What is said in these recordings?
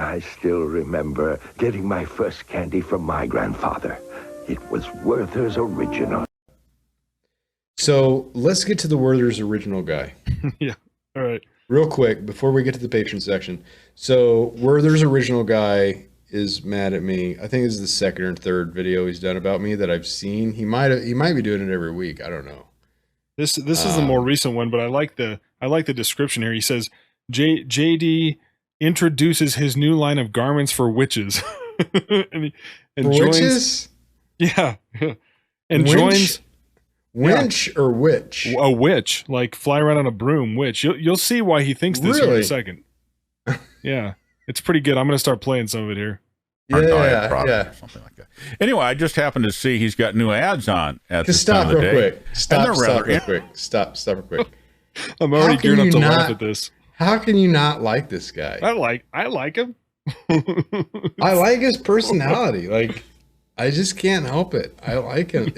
I still remember getting my first candy from my grandfather. It was Werther's original. So let's get to the Werther's original guy. Yeah. All right. Real quick, before we get to the patron section. So Werther's original guy is mad at me. I think this is the second or third video he's done about me that I've seen. He might be doing it every week. I don't know. This is the more recent one, but I like the description here. He says JD introduces his new line of garments for witches. and for joins, witches? Yeah. And joins winch or witch? A witch, like fly around on a broom witch. You'll see why he thinks this here in a second. Yeah. It's pretty good. I'm going to start playing some of it here. Yeah. Something like that. Anyway, I just happened to see he's got new ads on at this time of the day. Stop real quick. Stop real quick. I'm already geared up to laugh at this. How can you not like this guy? I like him. I like his personality. Like, I just can't help it. I like him.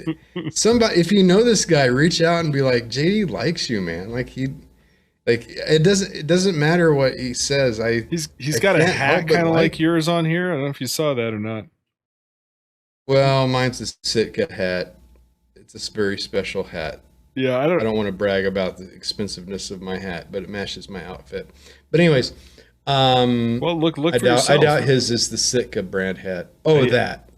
Somebody, if you know this guy, reach out and be like, JD likes you, man. It doesn't matter what he says. He's got a hat kind of like yours on here. I don't know if you saw that or not. Well, mine's a Sitka hat. It's a very special hat. Yeah, I don't want to brag about the expensiveness of my hat, but it matches my outfit. But anyways, well, look I doubt his is the Sitka brand hat. Oh, that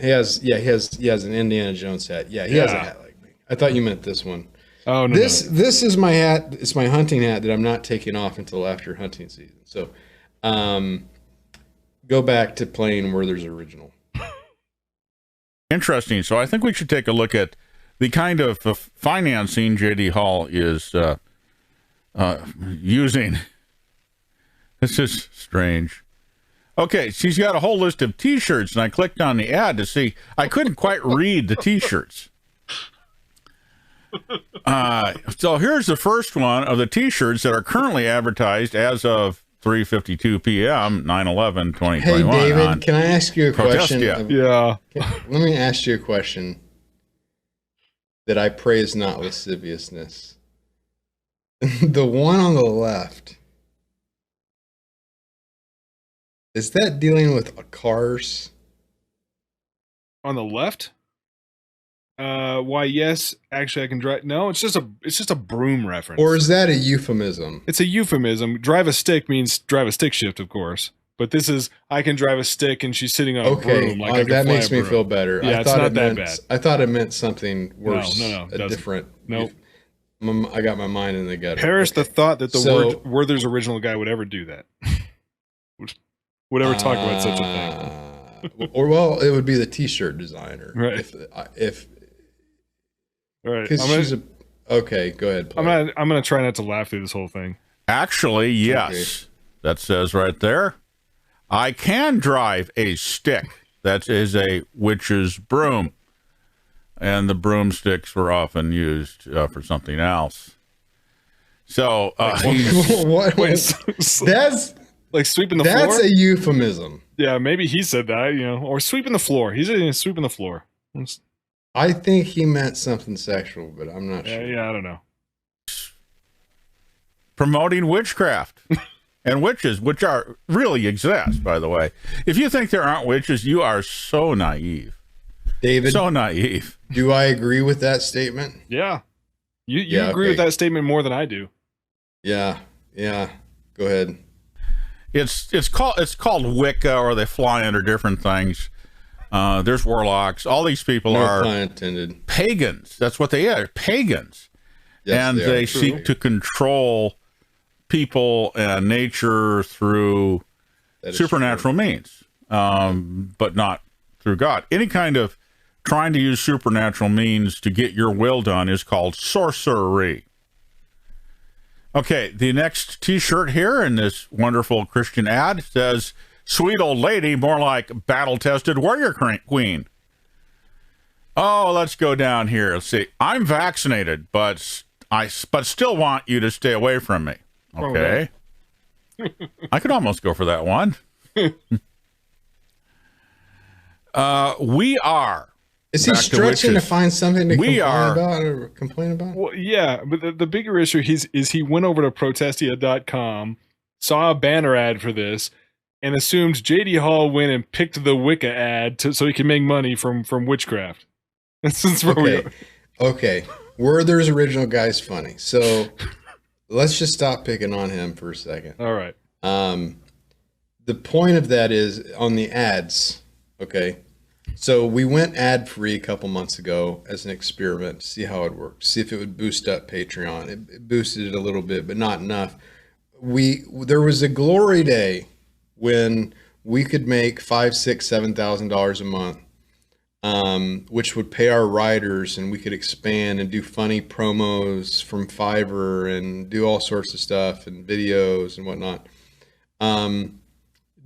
he has an Indiana Jones hat. Yeah, he has a hat like me. I thought you meant this one. Oh no, this is my hat. It's my hunting hat that I'm not taking off until after hunting season. So, go back to playing Werther's original. Interesting. So I think we should take a look at the kind of financing JD Hall is using. This is strange. Okay, she's got a whole list of T-shirts, and I clicked on the ad to see. I couldn't quite read the T-shirts. So here's the first one of the T-shirts that are currently advertised as of 3:52 p.m. 9/11/2021. Hey David, can I ask you a question? Yeah. Let me ask you a question that I pray is not lasciviousness. The one on the left, is that dealing with cars? On the left? Why? Yes, actually, I can drive. No, it's just a broom reference. Or is that a euphemism? It's a euphemism. Drive a stick means drive a stick shift, of course. But this is I can drive a stick, and she's sitting on a broom. Like that makes me feel better. Yeah, it's not that bad. I thought it meant something worse. No, different. Nope. I got my mind in the gutter. Perish the thought that the Werther's original guy would ever do that. would ever talk about such a thing. Or well, it would be the T-shirt designer. Right. If all right. Okay, go ahead. I'm gonna try not to laugh through this whole thing. Actually, yes. Okay. That says right there, I can drive a stick. That is a witch's broom. And the broomsticks were often used for something else. So what? That's like sweeping the floor. That's a euphemism. Yeah, maybe he said that, or sweeping the floor. He's sweeping the floor. I think he meant something sexual, but I'm not sure. Yeah, I don't know. Promoting witchcraft and witches, which are really exist, by the way. If you think there aren't witches, you are so naive. David, so naive. Do I agree with that statement? Yeah. You agree with that statement more than I do. Yeah. Go ahead. It's called Wicca, or they fly under different things. There's warlocks. All these people are pagans. That's what they are, pagans. Yes, and they seek to control people and nature through supernatural means, but not through God. Any kind of trying to use supernatural means to get your will done is called sorcery. Okay, the next T-shirt here in this wonderful Christian ad says, "Sweet old lady, more like battle-tested warrior queen." Oh, let's go down here. Let's see. I'm vaccinated, but still want you to stay away from me. Okay. I could almost go for that one. We are. Is he stretching to find something to complain about? Well, yeah, but the bigger issue is he went over to protestia.com, saw a banner ad for this, and assumed J.D. Hall went and picked the Wicca ad so he can make money from witchcraft. That's where we are. Okay. Werther's original guy's funny. So let's just stop picking on him for a second. All right. The point of that is on the ads. Okay. So we went ad free a couple months ago as an experiment to see how it worked, see if it would boost up Patreon. It boosted it a little bit, but not enough. There was a glory day when we could make $5,000, $6,000, $7,000 a month, which would pay our writers, and we could expand and do funny promos from Fiverr and do all sorts of stuff and videos and whatnot,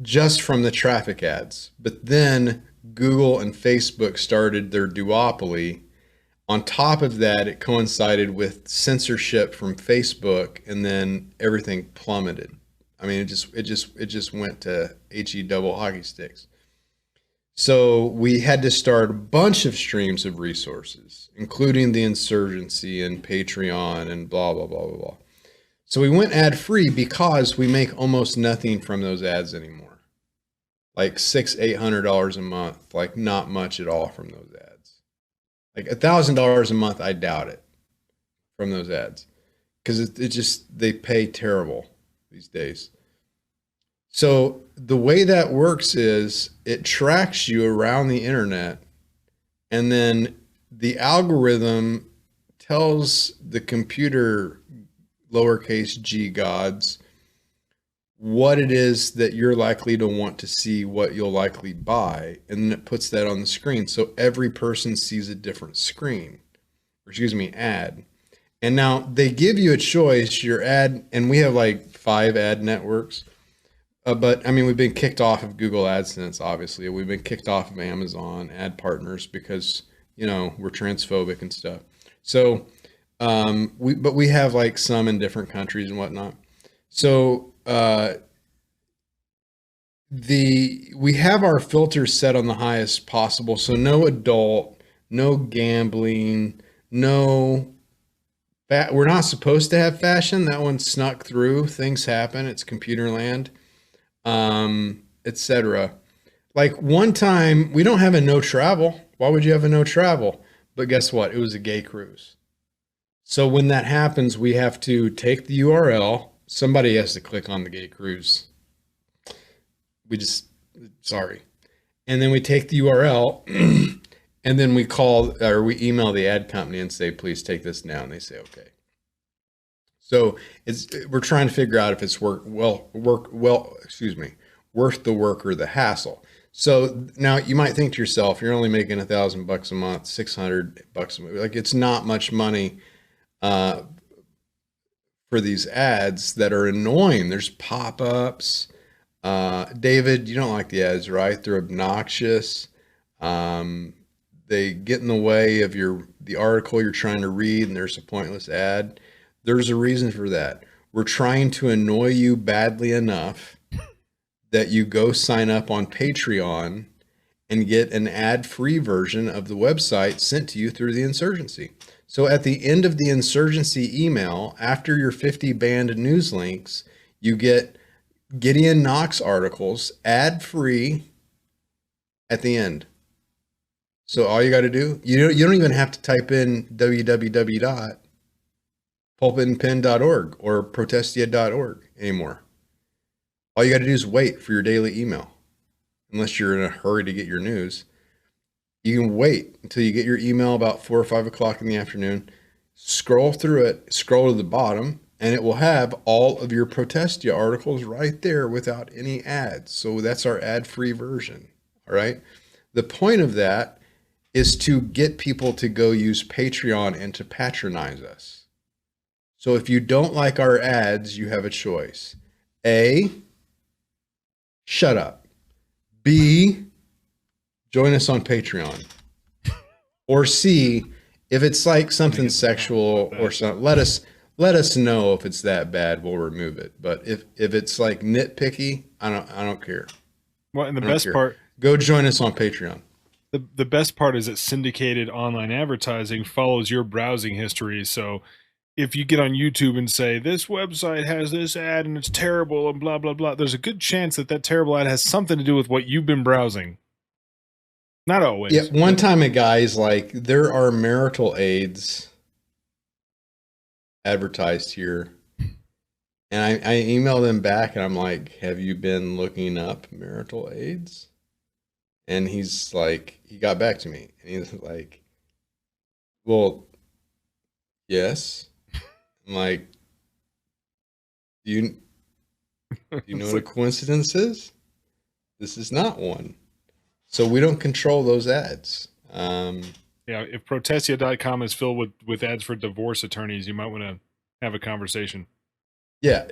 just from the traffic ads. But then Google and Facebook started their duopoly. On top of that, it coincided with censorship from Facebook, and then everything plummeted. I mean, it just went to HE double hockey sticks. So we had to start a bunch of streams of resources, including the insurgency and Patreon and blah, blah, blah, blah, blah. So we went ad free because we make almost nothing from those ads anymore. Like $600-800 a month, like not much at all from those ads. Like $1,000 a month, I doubt it from those ads, because they pay terrible these days. So the way that works is it tracks you around the internet, and then the algorithm tells the computer, lowercase g gods, what it is that you're likely to want to see, what you'll likely buy, and then it puts that on the screen. So every person sees a different ad. And now they give you a choice, your ad, and we have like 5 ad networks. But I mean, we've been kicked off of Google AdSense, obviously. We've been kicked off of Amazon ad partners because, we're transphobic and stuff. So, we have like some in different countries and whatnot. So, we have our filters set on the highest possible. So no adult, no gambling, we're not supposed to have fashion. That one snuck through. Things happen. It's computer land, etc. Like one time, we don't have a no travel. Why would you have a no travel? But guess what? It was a gay cruise. So when that happens, we have to take the URL. Somebody has to click on the gay cruise. Sorry. And then we take the URL and then we email the ad company and say, please take this down. They say, okay. So we're trying to figure out if it's worth the work or the hassle. So now you might think to yourself, you're only making $1,000 a month, $600 a month. Like, it's not much money for these ads that are annoying. There's pop-ups. David, you don't like the ads, right? They're obnoxious. They get in the way of the article you're trying to read, and there's a pointless ad. There's a reason for that. We're trying to annoy you badly enough that you go sign up on Patreon and get an ad-free version of the website sent to you through the insurgency. So at the end of the insurgency email, after your 50 banned news links, you get Gideon Knox articles ad-free at the end. So all you got to do, you don't even have to type in www.pulpitandpen.org or protestia.org anymore. All you got to do is wait for your daily email. Unless you're in a hurry to get your news, you can wait until you get your email about 4 or 5 o'clock in the afternoon, scroll through it, scroll to the bottom, and it will have all of your Protestia articles right there without any ads. So that's our ad-free version. All right. The point of that is to get people to go use Patreon and to patronize us. So if you don't like our ads, you have a choice. A, shut up. B, join us on Patreon. Or C, if it's like something sexual or something, let us know if it's that bad. We'll remove it. But if it's like nitpicky, I don't care. Well, and the best part, go join us on Patreon. The best part is that syndicated online advertising follows your browsing history. So if you get on YouTube and say, this website has this ad and it's terrible and blah, blah, blah, there's a good chance that terrible ad has something to do with what you've been browsing. Not always. Yeah, one time a guy's like, there are marital aids advertised here. And I emailed him back and I'm like, have you been looking up marital aids? And he's like, he got back to me and he's like, well, yes. I'm like, do you know what a coincidence is? This is not one. So we don't control those ads. Yeah, if Protestia.com is filled with ads for divorce attorneys, you might want to have a conversation. Yeah.